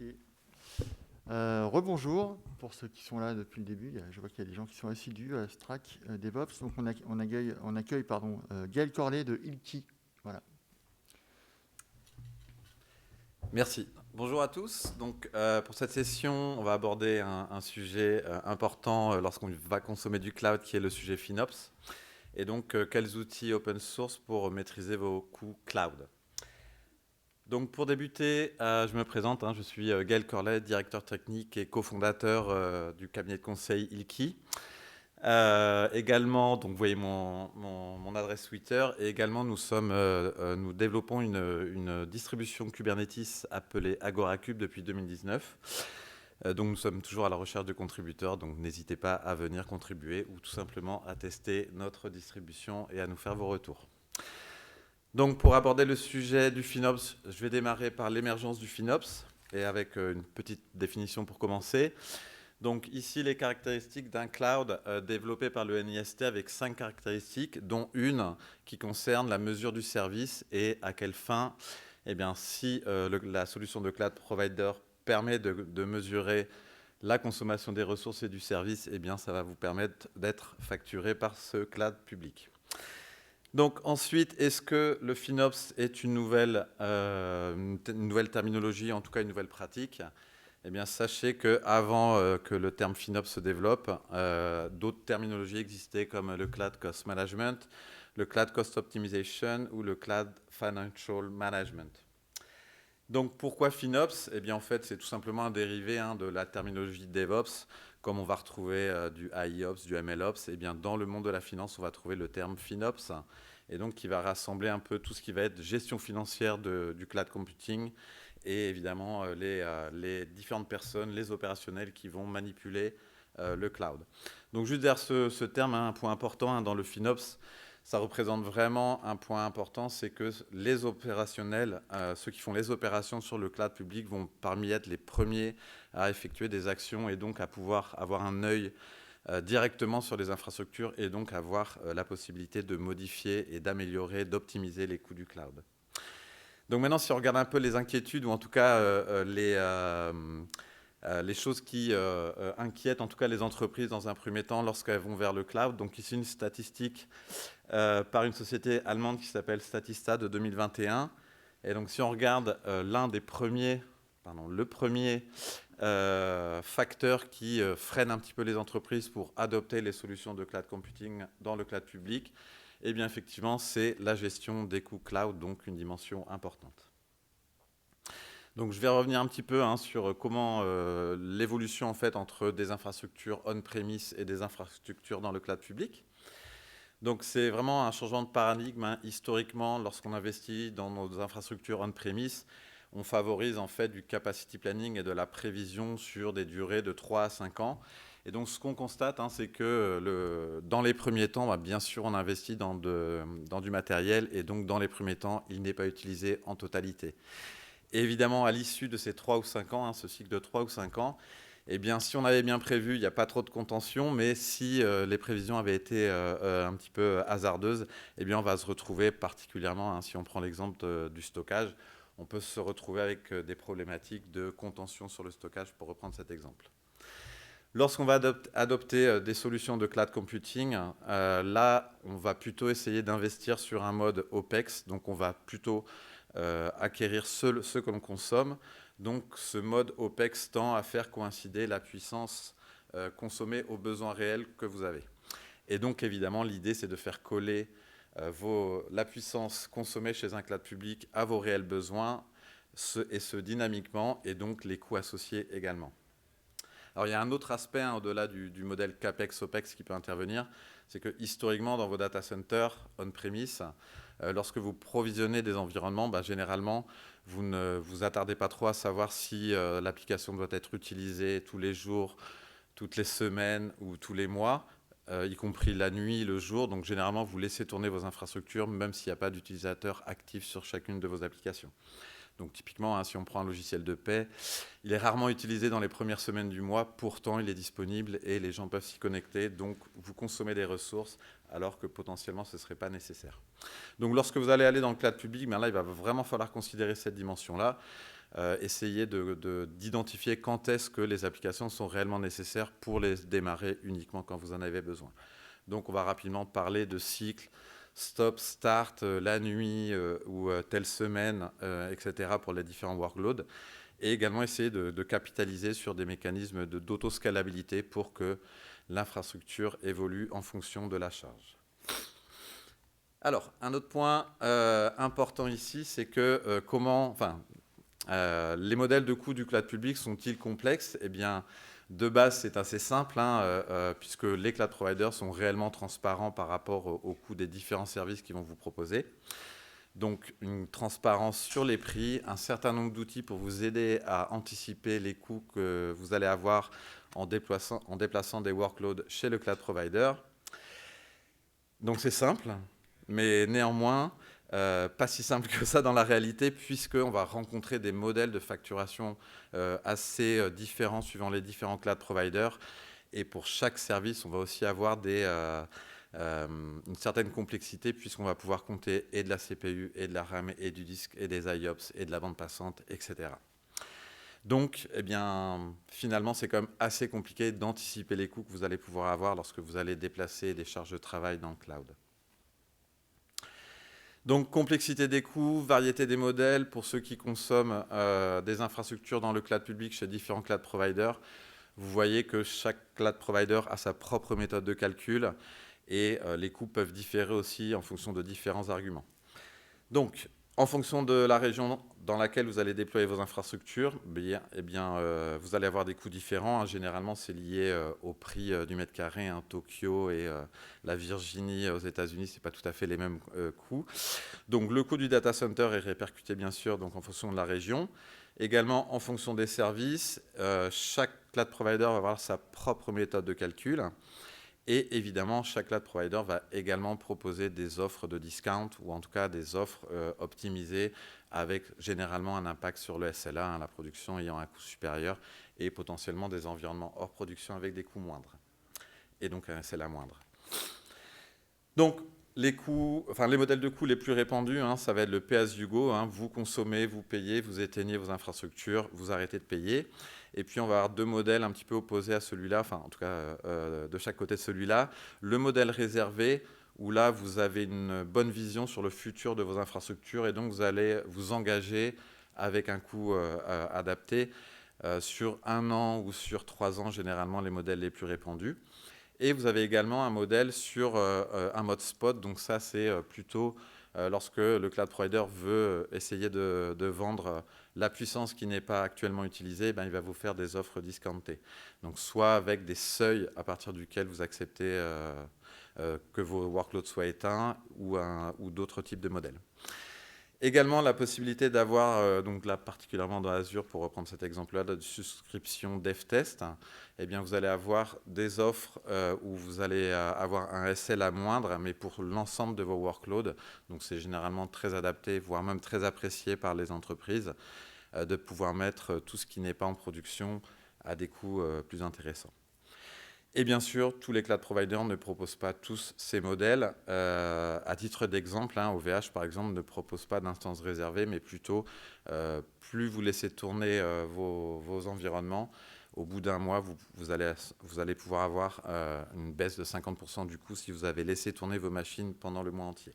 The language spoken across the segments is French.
Ok. Rebonjour pour ceux qui sont là depuis le début. Je vois qu'il y a des gens qui sont assidus à Strack DevOps. Donc on accueille Gaël Corlet de Ilki. Voilà. Merci. Bonjour à tous. Donc, pour cette session, on va aborder un sujet important lorsqu'on va consommer du cloud, qui est le sujet FinOps. Et donc, quels outils open source pour maîtriser vos coûts cloud. Donc, pour débuter, je me présente. Je suis Gaël Corlet, directeur technique et cofondateur du cabinet de conseil Ilki. Également, donc vous voyez mon adresse Twitter. Et également, nous développons une distribution Kubernetes appelée AgoraKube depuis 2019. Donc nous sommes toujours à la recherche de contributeurs. Donc n'hésitez pas à venir contribuer ou tout simplement à tester notre distribution et à nous faire vos retours. Donc pour aborder le sujet du FinOps, je vais démarrer par l'émergence du FinOps et avec une petite définition pour commencer. Donc ici, les caractéristiques d'un cloud développé par le NIST avec 5 caractéristiques, dont une qui concerne la mesure du service et à quelle fin, eh bien, si la solution de cloud provider permet de mesurer la consommation des ressources et du service, eh bien, ça va vous permettre d'être facturé par ce cloud public. Donc ensuite, est-ce que le FinOps est une nouvelle terminologie, en tout cas une nouvelle pratique ? Eh bien, sachez qu'avant que le terme FinOps se développe, d'autres terminologies existaient comme le Cloud Cost Management, le Cloud Cost Optimization ou le Cloud Financial Management. Donc, pourquoi FinOps ? Eh bien, en fait, c'est tout simplement un dérivé de la terminologie DevOps, comme on va retrouver du AIOps, du MLOps. Eh bien, dans le monde de la finance, on va trouver le terme FinOps, et donc qui va rassembler un peu tout ce qui va être gestion financière du cloud computing, et évidemment les différentes personnes, les opérationnels qui vont manipuler le cloud. Donc juste derrière ce terme, un point important dans le FinOps, ça représente vraiment un point important, c'est que les opérationnels, ceux qui font les opérations sur le cloud public vont parmi être les premiers à effectuer des actions et donc à pouvoir avoir un œil directement sur les infrastructures et donc avoir la possibilité de modifier et d'améliorer, d'optimiser les coûts du cloud. Donc maintenant, si on regarde un peu les inquiétudes, ou en tout cas les choses qui inquiètent en tout cas les entreprises dans un premier temps lorsqu'elles vont vers le cloud. Donc ici, une statistique par une société allemande qui s'appelle Statista de 2021. Et donc si on regarde le premier facteur qui freine un petit peu les entreprises pour adopter les solutions de cloud computing dans le cloud public, eh bien effectivement, c'est la gestion des coûts cloud, donc une dimension importante. Donc je vais revenir un petit peu sur comment l'évolution en fait entre des infrastructures on-premise et des infrastructures dans le cloud public. Donc c'est vraiment un changement de paradigme. Historiquement, lorsqu'on investit dans nos infrastructures on-premise, on favorise en fait du capacity planning et de la prévision sur des durées de 3 à 5 ans. Et donc ce qu'on constate, c'est que dans les premiers temps, bien sûr, on investit dans du matériel et donc dans les premiers temps, il n'est pas utilisé en totalité. Et évidemment, à l'issue de ces 3 ou 5 ans, ce cycle de 3 ou 5 ans, eh bien, si on avait bien prévu, il n'y a pas trop de contention, mais si les prévisions avaient été un petit peu hasardeuses, eh bien, on va se retrouver particulièrement, si on prend l'exemple du stockage, on peut se retrouver avec des problématiques de contention sur le stockage, pour reprendre cet exemple. Lorsqu'on va adopter des solutions de cloud computing, là, on va plutôt essayer d'investir sur un mode OPEX, donc on va plutôt acquérir ce que l'on consomme. Donc ce mode OPEX tend à faire coïncider la puissance consommée aux besoins réels que vous avez. Et donc évidemment, l'idée, c'est de faire coller la puissance consommée chez un cloud public à vos réels besoins, et ce dynamiquement, et donc les coûts associés également. Alors il y a un autre aspect au-delà du modèle CAPEX-OPEX qui peut intervenir, c'est que historiquement dans vos data centers on-premise, lorsque vous provisionnez des environnements, généralement vous ne vous attardez pas trop à savoir si l'application doit être utilisée tous les jours, toutes les semaines ou tous les mois, y compris la nuit, le jour. Donc généralement vous laissez tourner vos infrastructures même s'il n'y a pas d'utilisateur actif sur chacune de vos applications. Donc typiquement, si on prend un logiciel de paie, il est rarement utilisé dans les premières semaines du mois, pourtant il est disponible et les gens peuvent s'y connecter, donc vous consommez des ressources alors que potentiellement ce ne serait pas nécessaire. Donc lorsque vous allez aller dans le cloud public, là il va vraiment falloir considérer cette dimension-là. essayer d'identifier quand est-ce que les applications sont réellement nécessaires pour les démarrer uniquement quand vous en avez besoin. Donc on va rapidement parler de cycle, stop, start, la nuit ou telle semaine, etc. pour les différents workloads. Et également essayer de capitaliser sur des mécanismes d'autoscalabilité pour que l'infrastructure évolue en fonction de la charge. Alors, un autre point important ici, c'est que les modèles de coûts du cloud public sont-ils complexes? Eh bien, de base, c'est assez simple, puisque les cloud providers sont réellement transparents par rapport au coût des différents services qu'ils vont vous proposer. Donc, une transparence sur les prix, un certain nombre d'outils pour vous aider à anticiper les coûts que vous allez avoir en déplaçant des workloads chez le cloud provider. Donc, c'est simple, mais néanmoins, pas si simple que ça dans la réalité, puisqu'on va rencontrer des modèles de facturation assez différents suivant les différents cloud providers. Et pour chaque service, on va aussi avoir une certaine complexité, puisqu'on va pouvoir compter et de la CPU, et de la RAM, et du disque, et des IOPS, et de la bande passante, etc. Donc, eh bien, finalement, c'est quand même assez compliqué d'anticiper les coûts que vous allez pouvoir avoir lorsque vous allez déplacer des charges de travail dans le cloud. Donc, complexité des coûts, variété des modèles pour ceux qui consomment des infrastructures dans le cloud public chez différents cloud providers. Vous voyez que chaque cloud provider a sa propre méthode de calcul et les coûts peuvent différer aussi en fonction de différents arguments. Donc, en fonction de la région dans laquelle vous allez déployer vos infrastructures, vous allez avoir des coûts différents. Généralement, c'est lié au prix du mètre carré. Tokyo et la Virginie aux États-Unis, ce n'est pas tout à fait les mêmes coûts. Donc, le coût du data center est répercuté, bien sûr, donc, en fonction de la région. Également, en fonction des services, chaque cloud provider va avoir sa propre méthode de calcul. Et évidemment, chaque cloud provider va également proposer des offres de discount ou en tout cas des offres optimisées avec généralement un impact sur le SLA, la production ayant un coût supérieur et potentiellement des environnements hors production avec des coûts moindres et donc un SLA moindre. Donc, les modèles de coûts les plus répandus, ça va être le pay-as-you-go. Vous consommez, vous payez, vous éteignez vos infrastructures, vous arrêtez de payer. Et puis, on va avoir deux modèles un petit peu opposés à celui-là, en tout cas de chaque côté de celui-là. Le modèle réservé, où là, vous avez une bonne vision sur le futur de vos infrastructures et donc vous allez vous engager avec un coût adapté sur 1 an ou sur 3 ans, généralement les modèles les plus répandus. Et vous avez également un modèle sur un mode spot. Donc ça, c'est plutôt lorsque le cloud provider veut essayer de vendre la puissance qui n'est pas actuellement utilisée, il va vous faire des offres discountées. Donc soit avec des seuils à partir duquel vous acceptez que vos workloads soient éteints ou d'autres types de modèles. Également, la possibilité d'avoir, donc là particulièrement dans Azure, pour reprendre cet exemple-là, de souscription DevTest, vous allez avoir des offres où vous allez avoir un SLA moindre, mais pour l'ensemble de vos workloads. Donc, c'est généralement très adapté, voire même très apprécié par les entreprises, de pouvoir mettre tout ce qui n'est pas en production à des coûts plus intéressants. Et bien sûr, tous les cloud providers ne proposent pas tous ces modèles. À titre d'exemple, OVH, par exemple, ne propose pas d'instances réservées, mais plutôt, plus vous laissez tourner vos environnements, au bout d'un mois, vous allez pouvoir avoir une baisse de 50% du coût si vous avez laissé tourner vos machines pendant le mois entier.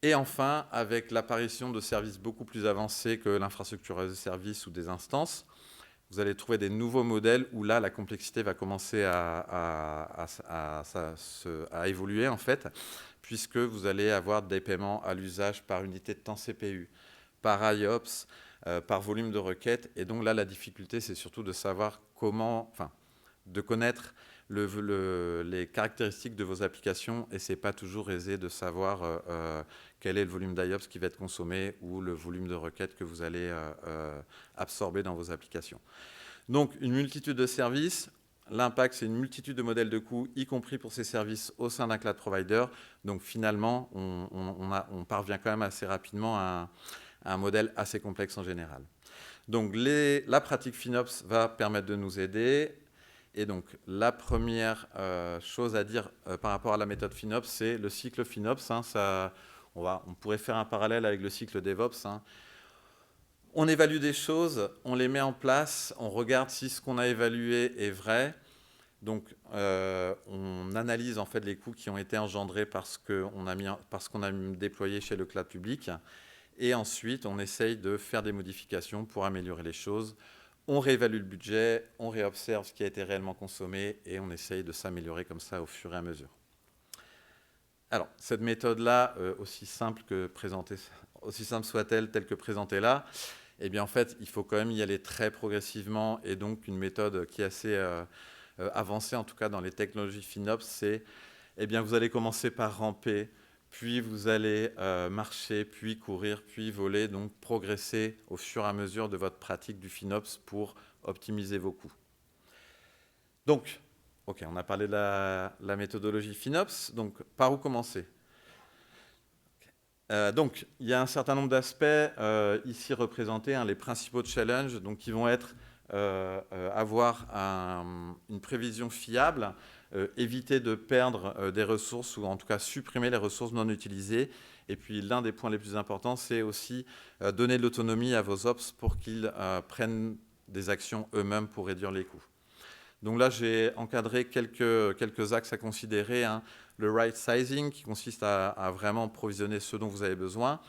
Et enfin, avec l'apparition de services beaucoup plus avancés que l'infrastructure as a service ou des instances, vous allez trouver des nouveaux modèles où là, la complexité va commencer à évoluer, en fait, puisque vous allez avoir des paiements à l'usage par unité de temps CPU, par IOPS, par volume de requêtes. Et donc là, la difficulté, c'est surtout de savoir de connaître les caractéristiques de vos applications. Et ce n'est pas toujours aisé de savoir quel est le volume d'IOPS qui va être consommé ou le volume de requêtes que vous allez absorber dans vos applications. Donc, une multitude de services. L'impact, c'est une multitude de modèles de coûts, y compris pour ces services au sein d'un cloud provider. Donc, finalement, on parvient quand même assez rapidement à un modèle assez complexe en général. Donc, la pratique FinOps va permettre de nous aider. Et donc, la première chose à dire par rapport à la méthode FinOps, c'est le cycle FinOps. On pourrait faire un parallèle avec le cycle DevOps. On évalue des choses, on les met en place, on regarde si ce qu'on a évalué est vrai. Donc, on analyse en fait les coûts qui ont été engendrés parce qu'on a déployé chez le cloud public. Et ensuite, on essaye de faire des modifications pour améliorer les choses. On réévalue le budget, on réobserve ce qui a été réellement consommé et on essaye de s'améliorer comme ça au fur et à mesure. Alors, cette méthode-là, aussi simple soit-elle, telle que présentée là, eh bien, en fait, il faut quand même y aller très progressivement. Et donc, une méthode qui est assez avancée, en tout cas dans les technologies FinOps, c'est, eh bien, vous allez commencer par ramper, puis vous allez marcher, puis courir, puis voler, donc progresser au fur et à mesure de votre pratique du FinOps pour optimiser vos coûts. Donc, OK, on a parlé de la méthodologie FinOps, donc par où commencer ? Donc, il y a un certain nombre d'aspects ici représentés, les principaux challenges, donc, qui vont être avoir une prévision fiable, éviter de perdre des ressources ou en tout cas supprimer les ressources non utilisées. Et puis, l'un des points les plus importants, c'est aussi donner de l'autonomie à vos ops pour qu'ils prennent des actions eux-mêmes pour réduire les coûts. Donc là, j'ai encadré quelques axes à considérer. Le right sizing, qui consiste à vraiment provisionner ce dont vous avez besoin.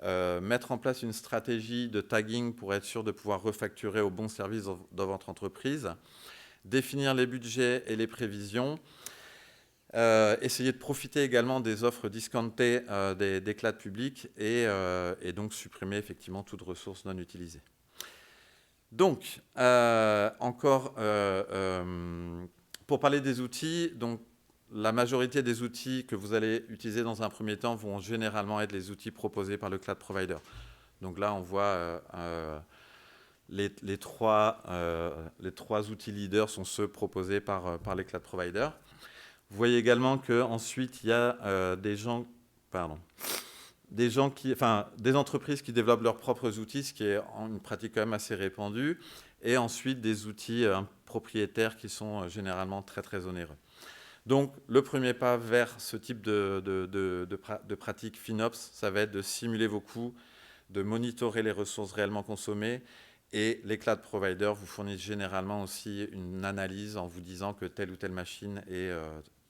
Mettre en place une stratégie de tagging pour être sûr de pouvoir refacturer au bon service dans votre entreprise. Définir les budgets et les prévisions. Essayer de profiter également des offres discountées des clouds publics et donc supprimer effectivement toute ressource non utilisée. Donc, pour parler des outils, donc, la majorité des outils que vous allez utiliser dans un premier temps vont généralement être les outils proposés par le cloud provider. Donc là, on voit les trois outils leaders sont ceux proposés par les cloud providers. Vous voyez également qu'ensuite, il y a des entreprises qui développent leurs propres outils, ce qui est une pratique quand même assez répandue, et ensuite des outils propriétaires qui sont généralement très très onéreux. Donc le premier pas vers ce type de pratique FinOps, ça va être de simuler vos coûts, de monitorer les ressources réellement consommées, et les cloud providers vous fournissent généralement aussi une analyse en vous disant que telle ou telle machine est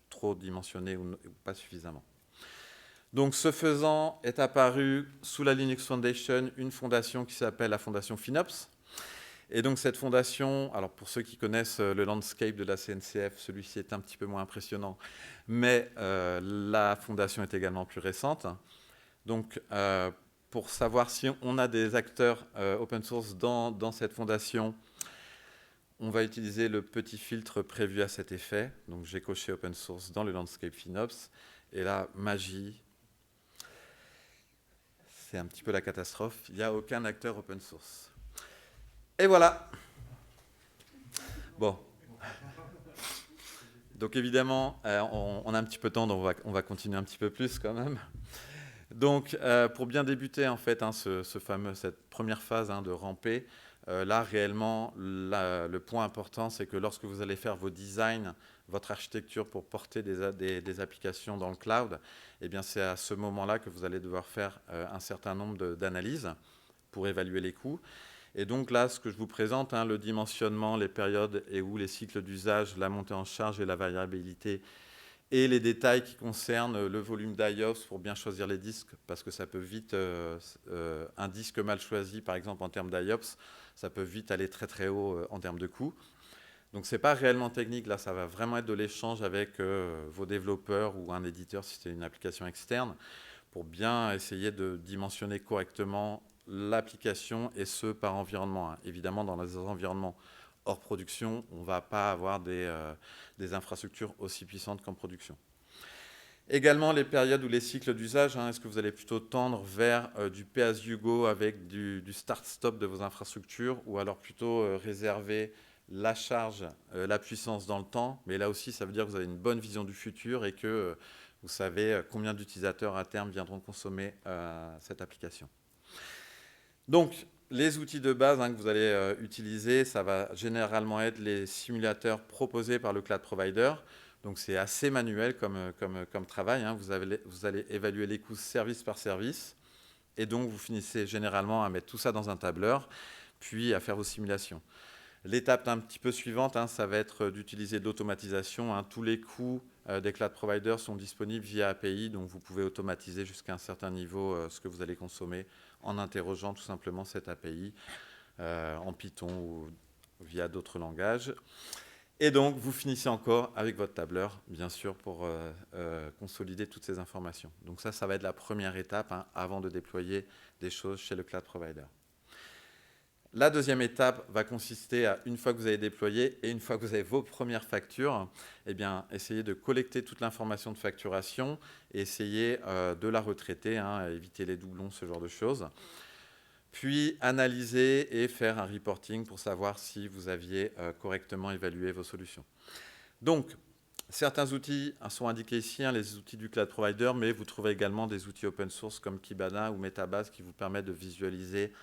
trop dimensionnée ou pas suffisamment. Donc, ce faisant, est apparue sous la Linux Foundation une fondation qui s'appelle la fondation FinOps. Et donc, cette fondation, alors pour ceux qui connaissent le landscape de la CNCF, celui-ci est un petit peu moins impressionnant, mais la fondation est également plus récente. Donc, pour savoir si on a des acteurs open source dans cette fondation, on va utiliser le petit filtre prévu à cet effet. Donc, j'ai coché open source dans le landscape FinOps. Et là, magie. C'est un petit peu la catastrophe. Il n'y a aucun acteur open source. Et voilà. Bon. Donc évidemment, on a un petit peu de temps, donc on va continuer un petit peu plus quand même. Donc pour bien débuter en fait cette première phase de ramper, là réellement le point important, c'est que lorsque vous allez faire vos designs, votre architecture pour porter des applications dans le cloud, eh bien c'est à ce moment-là que vous allez devoir faire un certain nombre d'analyses pour évaluer les coûts. Et donc là, ce que je vous présente, le dimensionnement, les périodes et où les cycles d'usage, la montée en charge et la variabilité, et les détails qui concernent le volume d'IOPS pour bien choisir les disques, parce que ça peut vite, un disque mal choisi, par exemple en termes d'IOPS, ça peut vite aller très très haut en termes de coûts. Donc ce n'est pas réellement technique, là ça va vraiment être de l'échange avec vos développeurs ou un éditeur si c'est une application externe, pour bien essayer de dimensionner correctement l'application et ce par environnement. Évidemment, dans les environnements hors production, on ne va pas avoir des infrastructures aussi puissantes qu'en production. Également, les périodes ou les cycles d'usage, est-ce que vous allez plutôt tendre vers du pay-as-you-go avec du start-stop de vos infrastructures ou alors plutôt réserver la charge, la puissance dans le temps, mais là aussi, ça veut dire que vous avez une bonne vision du futur et que vous savez combien d'utilisateurs à terme viendront consommer cette application. Donc, les outils de base que vous allez utiliser, ça va généralement être les simulateurs proposés par le cloud provider. Donc, c'est assez manuel comme travail. Vous allez évaluer les coûts service par service et donc vous finissez généralement à mettre tout ça dans un tableur, puis à faire vos simulations. L'étape un petit peu suivante, ça va être d'utiliser de l'automatisation. Tous les coûts des cloud providers sont disponibles via API, donc vous pouvez automatiser jusqu'à un certain niveau ce que vous allez consommer en interrogeant tout simplement cette API en Python ou via d'autres langages. Et donc, vous finissez encore avec votre tableur, bien sûr, pour consolider toutes ces informations. Donc ça va être la première étape avant de déployer des choses chez le cloud provider. La deuxième étape va consister à, une fois que vous avez déployé et une fois que vous avez vos premières factures, essayer de collecter toute l'information de facturation et essayer de la retraiter, éviter les doublons, ce genre de choses. Puis analyser et faire un reporting pour savoir si vous aviez correctement évalué vos solutions. Donc, certains outils sont indiqués ici, les outils du cloud provider, mais vous trouvez également des outils open source comme Kibana ou Metabase qui vous permettent de visualiser,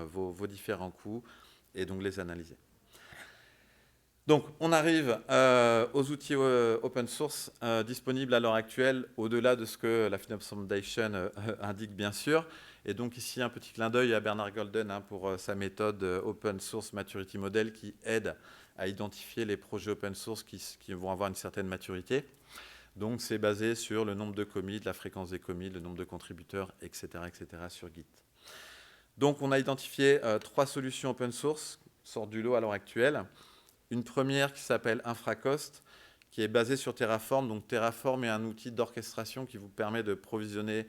vos différents coûts et donc les analyser. Donc, on arrive aux outils open source disponibles à l'heure actuelle, au-delà de ce que la FinOps Foundation indique, bien sûr. Et donc, ici, un petit clin d'œil à Bernard Golden pour sa méthode Open Source Maturity Model qui aide à identifier les projets open source qui vont avoir une certaine maturité. Donc, c'est basé sur le nombre de commits, la fréquence des commits, le nombre de contributeurs, etc., sur Git. Donc, on a identifié 3 solutions open source qui sortent du lot à l'heure actuelle. Une première qui s'appelle Infracost, qui est basée sur Terraform. Donc Terraform est un outil d'orchestration qui vous permet de provisionner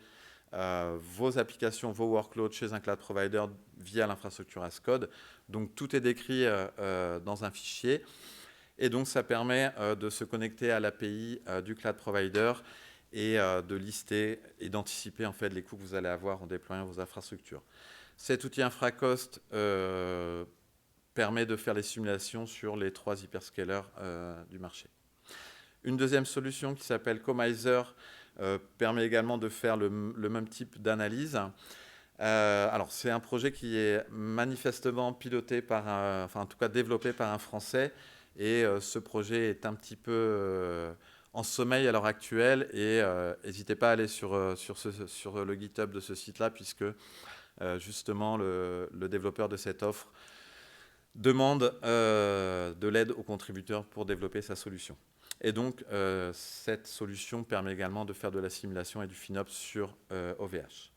vos applications, vos workloads chez un cloud provider via l'infrastructure as code. Donc tout est décrit dans un fichier. Et donc ça permet de se connecter à l'API du cloud provider et de lister et d'anticiper en fait les coûts que vous allez avoir en déployant vos infrastructures. Cet outil Infracost permet de faire les simulations sur les 3 hyperscalers du marché. Une deuxième solution qui s'appelle Comizer permet également de faire le même type d'analyse. Alors, c'est un projet qui est manifestement piloté par en tout cas développé par un Français. Et ce projet est un petit peu en sommeil à l'heure actuelle. Et n'hésitez pas à aller sur le GitHub de ce site-là, puisque justement le développeur de cette offre demande de l'aide aux contributeurs pour développer sa solution. Et donc, cette solution permet également de faire de la simulation et du FinOps sur OVH.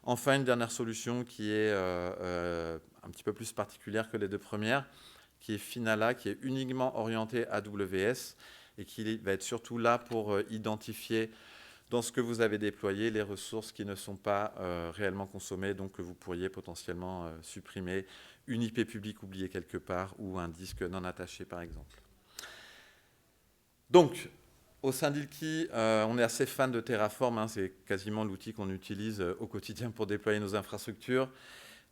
Enfin, une dernière solution qui est un petit peu plus particulière que les 2 premières, qui est Finala, qui est uniquement orientée AWS et qui va être surtout là pour identifier dans ce que vous avez déployé les ressources qui ne sont pas réellement consommées, donc que vous pourriez potentiellement supprimer, une IP publique oubliée quelque part ou un disque non attaché par exemple. Donc, au sein d'Ilki, on est assez fan de Terraform, c'est quasiment l'outil qu'on utilise au quotidien pour déployer nos infrastructures.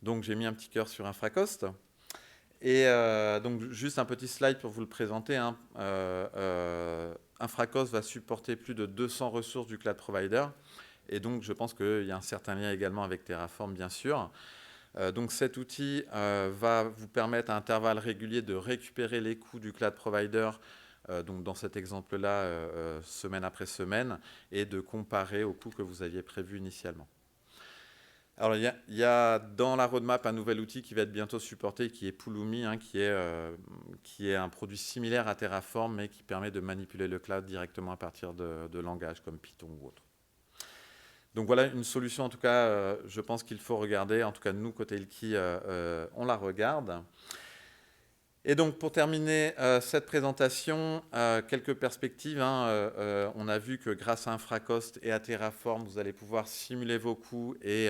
Donc j'ai mis un petit cœur sur Infracost. Et donc juste un petit slide pour vous le présenter. Infracost va supporter plus de 200 ressources du cloud provider. Et donc je pense qu'il y a un certain lien également avec Terraform, bien sûr. Donc cet outil va vous permettre à intervalles réguliers de récupérer les coûts du cloud provider, donc dans cet exemple-là, semaine après semaine, et de comparer aux coûts que vous aviez prévus initialement. Alors, il y a dans la roadmap un nouvel outil qui va être bientôt supporté, qui est Pulumi, qui est un produit similaire à Terraform, mais qui permet de manipuler le cloud directement à partir de langages comme Python ou autre. Donc voilà une solution, en tout cas, je pense qu'il faut regarder. En tout cas, nous, côté Ilki, on la regarde. Et donc, pour terminer cette présentation, quelques perspectives. On a vu que grâce à Infracost et à Terraform, vous allez pouvoir simuler vos coûts et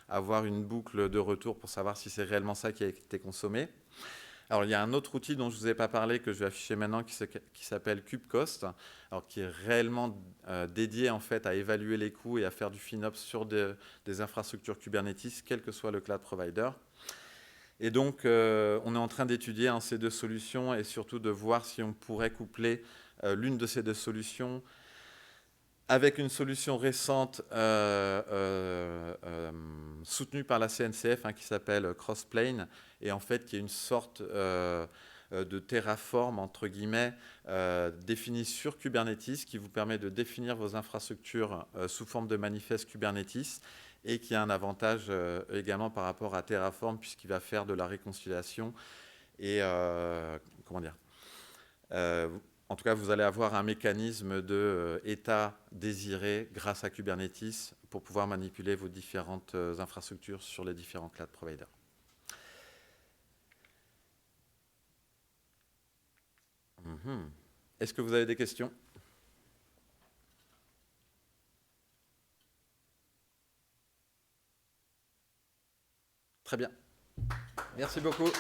avoir une boucle de retour pour savoir si c'est réellement ça qui a été consommé. Alors, il y a un autre outil dont je ne vous ai pas parlé, que je vais afficher maintenant, qui s'appelle KubeCost, alors qui est réellement dédié en fait, à évaluer les coûts et à faire du FinOps sur des infrastructures Kubernetes, quel que soit le cloud provider. Et donc, on est en train d'étudier ces 2 solutions et surtout de voir si on pourrait coupler l'une de ces 2 solutions avec une solution récente soutenue par la CNCF qui s'appelle Crossplane et en fait qui est une sorte de Terraform, entre guillemets, défini sur Kubernetes, qui vous permet de définir vos infrastructures sous forme de manifeste Kubernetes, et qui a un avantage également par rapport à Terraform, puisqu'il va faire de la réconciliation et, comment dire, en tout cas, vous allez avoir un mécanisme d'état désiré grâce à Kubernetes pour pouvoir manipuler vos différentes infrastructures sur les différents cloud providers. Est-ce que vous avez des questions? Très bien. Merci beaucoup.